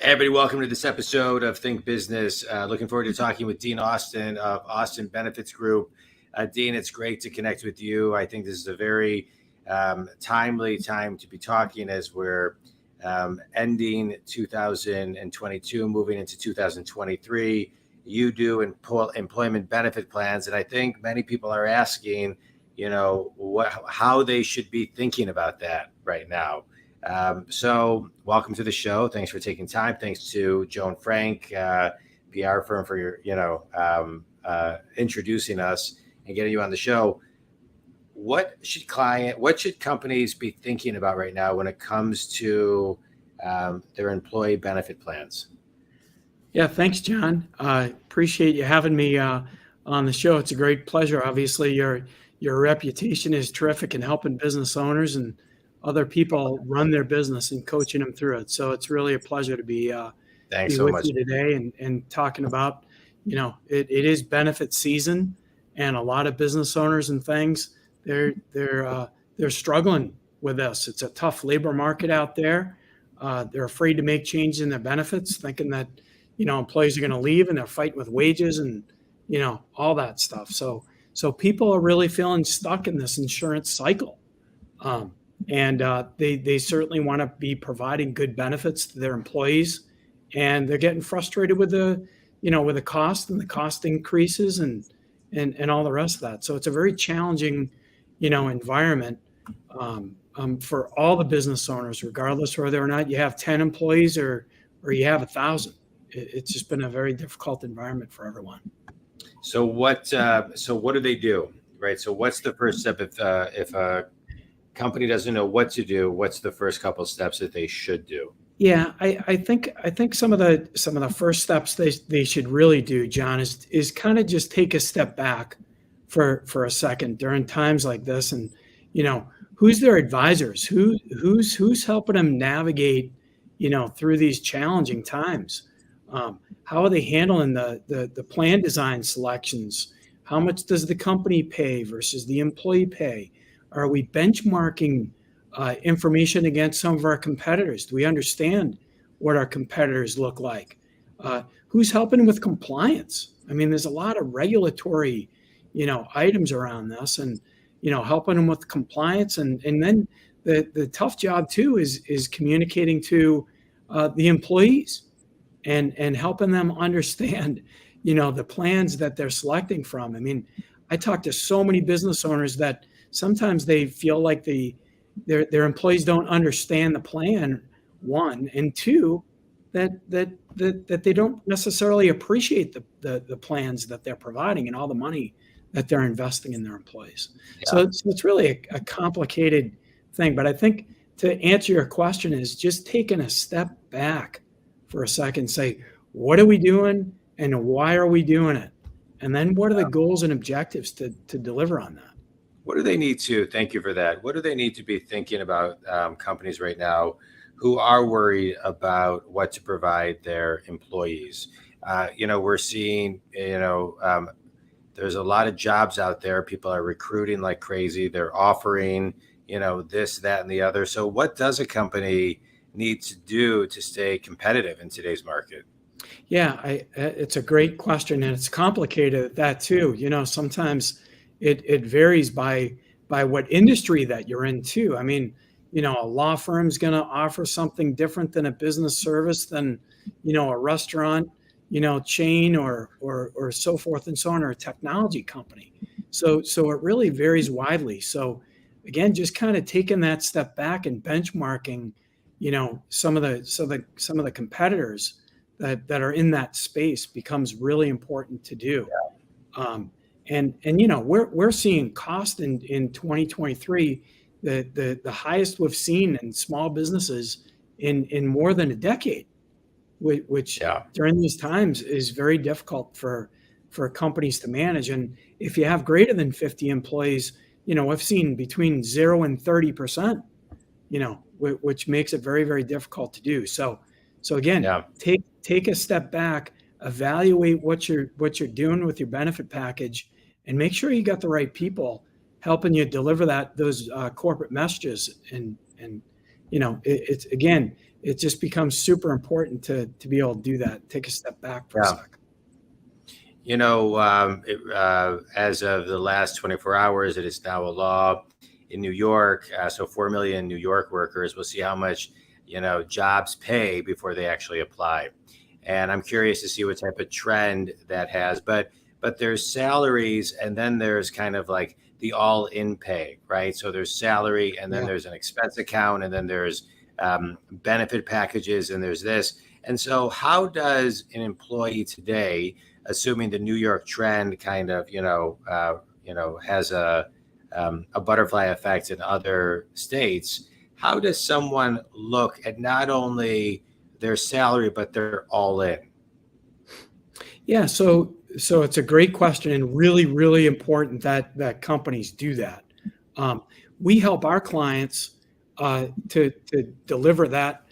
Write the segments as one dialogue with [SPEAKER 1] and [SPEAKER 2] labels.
[SPEAKER 1] Hey everybody, welcome to this episode of Think Business. Looking forward to talking with Dean Austin of Austin Benefits Group. Dean, it's great to connect with you. I think this is a very timely time to be talking as we're ending 2022, moving into 2023. You do employment benefit plans, and I think many people are asking, how they should be thinking about that right now. So welcome to the show. Thanks for taking time. Thanks to Joan Frank, PR firm, for your, introducing us and getting you on the show. What should companies be thinking about right now when it comes to their employee benefit plans?
[SPEAKER 2] Yeah, thanks, John. Appreciate you having me on the show. It's a great pleasure. Obviously, your reputation is terrific in helping business owners and other people run their business and coaching them through it. So it's really a pleasure to be
[SPEAKER 1] Thanks so
[SPEAKER 2] with
[SPEAKER 1] much
[SPEAKER 2] you today and talking about, it is benefit season, and a lot of business owners and things, they're struggling with this. It's a tough labor market out there. They're afraid to make changes in their benefits, thinking that, employees are going to leave, and they're fighting with wages and, all that stuff. So people are really feeling stuck in this insurance cycle. And they certainly want to be providing good benefits to their employees, and they're getting frustrated with the cost and the cost increases and all the rest of that. So it's a very challenging, environment for all the business owners, regardless whether or not you have 10 employees or you have 1,000. It's just been a very difficult environment for everyone.
[SPEAKER 1] So what do they do, right? So what's the first step if a company doesn't know what to do? What's the first couple of steps that they should do?
[SPEAKER 2] Yeah, I think some of the first steps they should really do, John, is kind of just take a step back for a second during times like this, and who's their advisors, who's helping them navigate through these challenging times. How are they handling the plan design selections? How much does the company pay versus the employee pay? Are we benchmarking information against some of our competitors? Do we understand what our competitors look like? Who's helping with compliance? I mean, there's a lot of regulatory, items around this, and helping them with compliance, and then the tough job too is communicating to the employees and helping them understand, the plans that they're selecting from. I mean, I talk to so many business owners that sometimes they feel like their employees don't understand the plan, one, and two, that they don't necessarily appreciate the plans that they're providing and all the money that they're investing in their employees. Yeah. So it's really a complicated thing. But I think to answer your question is just taking a step back for a second, say, what are we doing and why are we doing it? And then what are the goals and objectives to deliver on that?
[SPEAKER 1] What do they need to, thank you for that. What do they need to be thinking about, companies right now who are worried about what to provide their employees? We're seeing, there's a lot of jobs out there. People are recruiting like crazy. They're offering, this, that, and the other. So what does a company need to do to stay competitive in today's market?
[SPEAKER 2] Yeah, it's a great question, and it's complicated at that too. Sometimes it varies by what industry that you're in too. I mean, a law firm's going to offer something different than a business service than, a restaurant, chain or so forth and so on, or a technology company. So it really varies widely. So again, just kind of taking that step back and benchmarking, some of the competitors that are in that space becomes really important to do. Yeah. And we're seeing cost in 2023 the highest we've seen in small businesses in more than a decade, which during these times is very difficult for companies to manage. And if you have greater than 50 employees, I've seen between 0 and 30%, which makes it very, very difficult to do. So again, take a step back, evaluate what you're doing with your benefit package, and make sure you got the right people helping you deliver those corporate messages and it's again, it just becomes super important to be able to do that. Take a step back for a
[SPEAKER 1] Yeah.
[SPEAKER 2] second.
[SPEAKER 1] As of the last 24 hours, it is now a law in New York. So 4 million New York workers will see how much, jobs pay before they actually apply. And I'm curious to see what type of trend that has. But there's salaries, and then there's kind of like the all-in pay, right? So there's salary, and then
[SPEAKER 2] Yeah.
[SPEAKER 1] there's an expense account, and then there's benefit packages, and there's this. And so how does an employee today, assuming the New York trend kind of, has a butterfly effect in other states, how does someone look at not only their salary, but their all in?
[SPEAKER 2] Yeah, so it's a great question, and really, really important that companies do that. We help our clients to deliver that,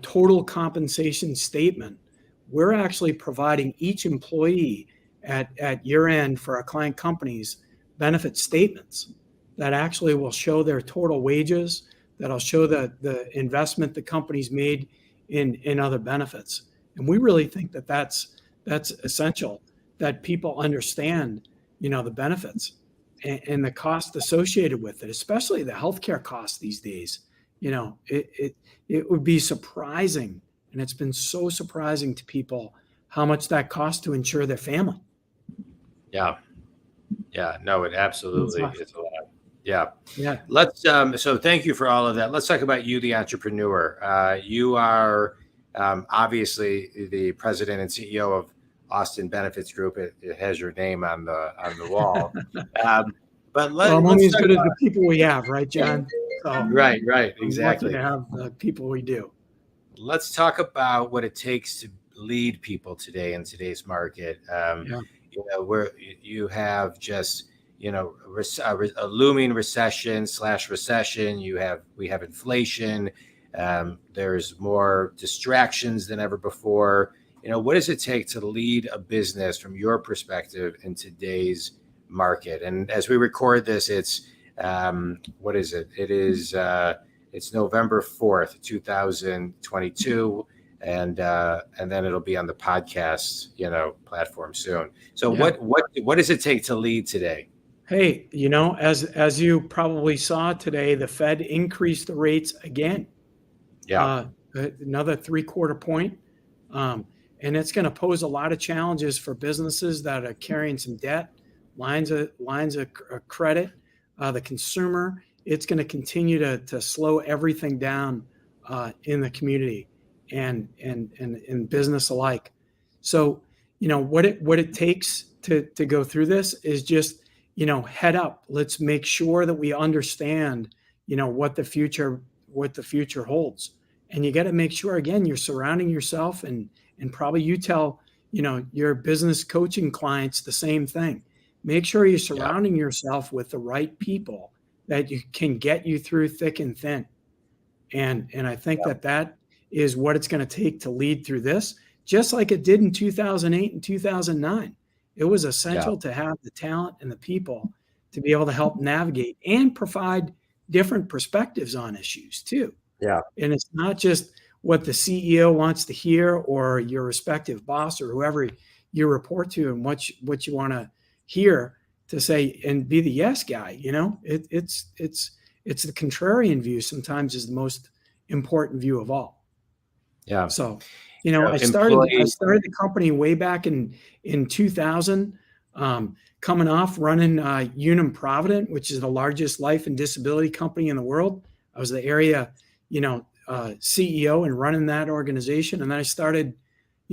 [SPEAKER 2] total compensation statement. We're actually providing each employee at year end for our client companies benefit statements that actually will show their total wages, that'll show the investment the company's made in other benefits. And we really think that's essential, that people understand, the benefits and the cost associated with it, especially the healthcare costs these days. It would be surprising, and it's been so surprising to people how much that costs to insure their family.
[SPEAKER 1] Yeah. Yeah. No, it absolutely is a lot. Yeah.
[SPEAKER 2] Yeah.
[SPEAKER 1] So thank you for all of that. Let's talk about you, the entrepreneur. You are obviously the president and CEO of Austin Benefits Group. It has your name on the wall. But
[SPEAKER 2] I'm only as good as the people we have, right, John? So
[SPEAKER 1] right,
[SPEAKER 2] I'm
[SPEAKER 1] exactly.
[SPEAKER 2] lucky to have the people we do.
[SPEAKER 1] Let's talk about what it takes to lead people today in today's market. Where you have just a looming recession/recession. We have inflation. There's more distractions than ever before. What does it take to lead a business from your perspective in today's market? And as we record this, it's what is it? It's November 4th, 2022. And then it'll be on the podcast, platform soon. So what does it take to lead today?
[SPEAKER 2] Hey, as you probably saw today, the Fed increased the rates again.
[SPEAKER 1] Yeah.
[SPEAKER 2] Another 3/4 point. And it's going to pose a lot of challenges for businesses that are carrying some debt, lines of credit, the consumer. It's going to continue to slow everything down in the community and in business alike. So, what it takes to go through this is just, head up. Let's make sure that we understand, what the future holds. And you got to make sure, again, you're surrounding yourself and probably you tell, your business coaching clients the same thing. Make sure you're surrounding yourself with the right people that you can get you through thick and thin. And I think that is what it's going to take to lead through this, just like it did in 2008 and 2009. It was essential to have the talent and the people to be able to help navigate and provide different perspectives on issues too.
[SPEAKER 1] Yeah.
[SPEAKER 2] And it's not just what the CEO wants to hear or your respective boss or whoever you report to and what you want to hear to say and be the yes guy. It's the contrarian view sometimes is the most important view of all.
[SPEAKER 1] Yeah.
[SPEAKER 2] So, I started the company way back in 2000, coming off running Unum Provident, which is the largest life and disability company in the world. I was the area, CEO and running that organization. And then I started,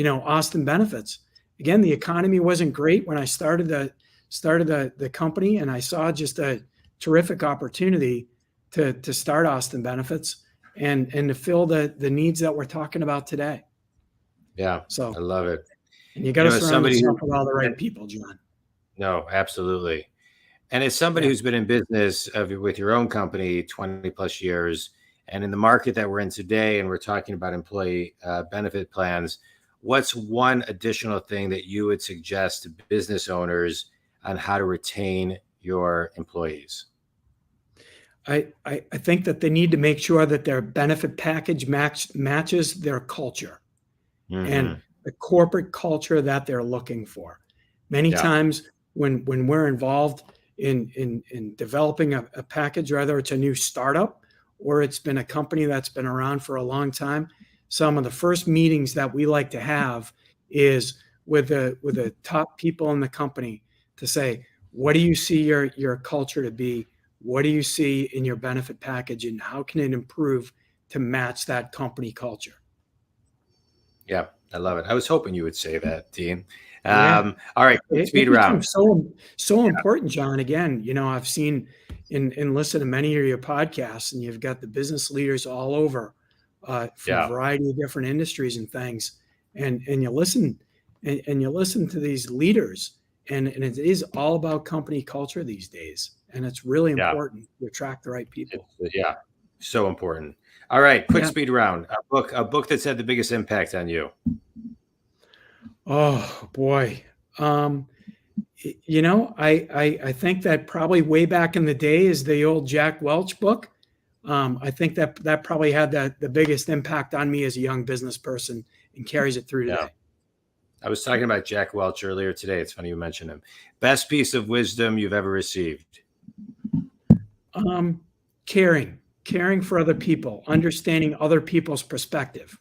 [SPEAKER 2] Austin Benefits. Again, the economy wasn't great when I started the company, and I saw just a terrific opportunity to start Austin Benefits and to fill the needs that we're talking about today.
[SPEAKER 1] Yeah.
[SPEAKER 2] So
[SPEAKER 1] I love it.
[SPEAKER 2] And you got to surround yourself with all the right people, John.
[SPEAKER 1] No, absolutely. And as somebody who's been in business with your own company 20 plus years, and in the market that we're in today, and we're talking about employee benefit plans, what's one additional thing that you would suggest to business owners on how to retain your employees?
[SPEAKER 2] I think that they need to make sure that their benefit package matches their culture and
[SPEAKER 1] Mhm.
[SPEAKER 2] the corporate culture that they're looking for. Many
[SPEAKER 1] Yeah.
[SPEAKER 2] times when we're involved in developing a package, whether it's a new startup or it's been a company that's been around for a long time, some of the first meetings that we like to have is with the top people in the company to say, what do you see your culture to be? What do you see in your benefit package, and how can it improve to match that company culture?
[SPEAKER 1] Yeah. I love it. I was hoping you would say that, Dean.
[SPEAKER 2] Yeah.
[SPEAKER 1] All right. Quick
[SPEAKER 2] It
[SPEAKER 1] speed round.
[SPEAKER 2] becomes so important, John. Again, I've seen and listened to many of your podcasts, and you've got the business leaders all over from a
[SPEAKER 1] Yeah.
[SPEAKER 2] variety of different industries and things. And you listen to these leaders, and it is all about company culture these days. And it's really
[SPEAKER 1] Yeah.
[SPEAKER 2] important to attract the right people.
[SPEAKER 1] Yeah. So important. All right. Quick
[SPEAKER 2] Yeah.
[SPEAKER 1] speed round. A book that's had the biggest impact on you.
[SPEAKER 2] Oh boy. Um, I think that probably way back in the day is the old Jack Welch book. I think that probably had the biggest impact on me as a young business person and carries it through
[SPEAKER 1] Yeah.
[SPEAKER 2] today.
[SPEAKER 1] I was talking about Jack Welch earlier today. It's funny you mentioned him. Best piece of wisdom you've ever received.
[SPEAKER 2] Um, caring for other people, understanding other people's perspective.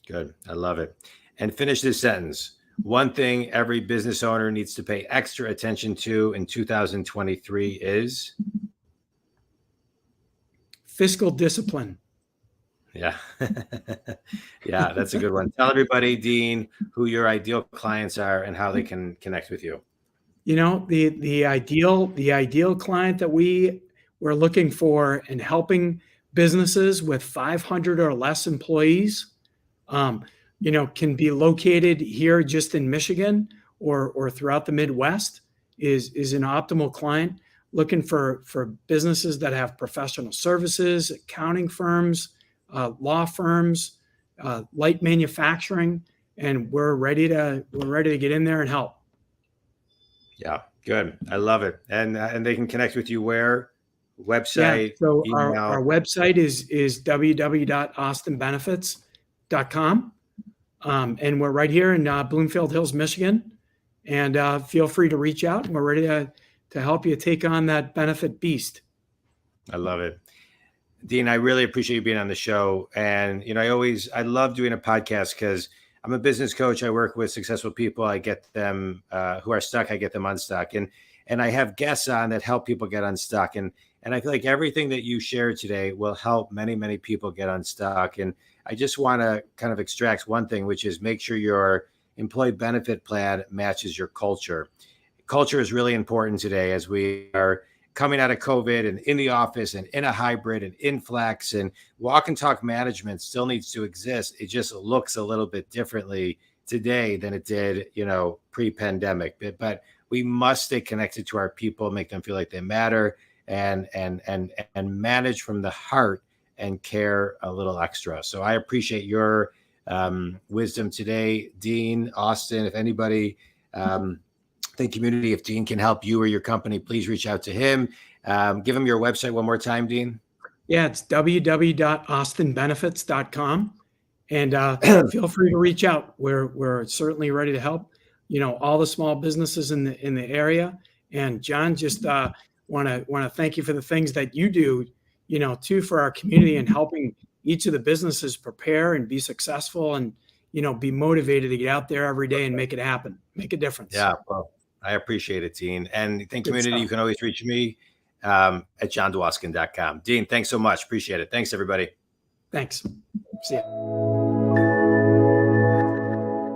[SPEAKER 1] Good. I love it. And finish this sentence. One thing every business owner needs to pay extra attention to in 2023 is.
[SPEAKER 2] Fiscal discipline.
[SPEAKER 1] Yeah. Yeah, that's a good one. Tell everybody, Dean, who your ideal clients are and how they can connect with you.
[SPEAKER 2] The ideal client that we're looking for in helping businesses with 500 or less employees, can be located here just in Michigan or throughout the Midwest is an optimal client looking for businesses that have professional services, accounting firms, law firms, light manufacturing, and we're ready to get in there and help.
[SPEAKER 1] Yeah, good. I love it. And they can connect with you where?
[SPEAKER 2] Yeah.
[SPEAKER 1] Website,
[SPEAKER 2] So our
[SPEAKER 1] email.
[SPEAKER 2] website is www.austinbenefits.com. And we're right here in Bloomfield Hills, Michigan. And feel free to reach out. We're ready to help you take on that benefit beast.
[SPEAKER 1] I love it. Dean, I really appreciate you being on the show. And, I love doing a podcast because I'm a business coach. I work with successful people. I get them who are stuck. I get them unstuck. And I have guests on that help people get unstuck. And I feel like everything that you shared today will help many, many people get unstuck. And I just want to kind of extract one thing, which is make sure your employee benefit plan matches your culture. Culture is really important today as we are coming out of COVID and in the office and in a hybrid and in flex, and walk and talk management still needs to exist. It just looks a little bit differently today than it did, pre-pandemic. But we must stay connected to our people, make them feel like they matter, and manage from the heart and care a little extra. So I appreciate your wisdom today, Dean Austin. If anybody the community, if Dean can help you or your company, please reach out to him. Give him your website one more time, Dean.
[SPEAKER 2] Yeah, it's www.austinbenefits.com. And feel free to reach out. We're certainly ready to help, all the small businesses in the area. And John, just want to thank you for the things that you do, too, for our community and helping each of the businesses prepare and be successful and, be motivated to get out there every day and make it happen, make a difference.
[SPEAKER 1] Yeah, well, I appreciate it, Dean. And think
[SPEAKER 2] Good
[SPEAKER 1] community,
[SPEAKER 2] stuff.
[SPEAKER 1] you can always reach me at johndwoskin.com. Dean, thanks so much. Appreciate it. Thanks, everybody.
[SPEAKER 2] Thanks. See ya.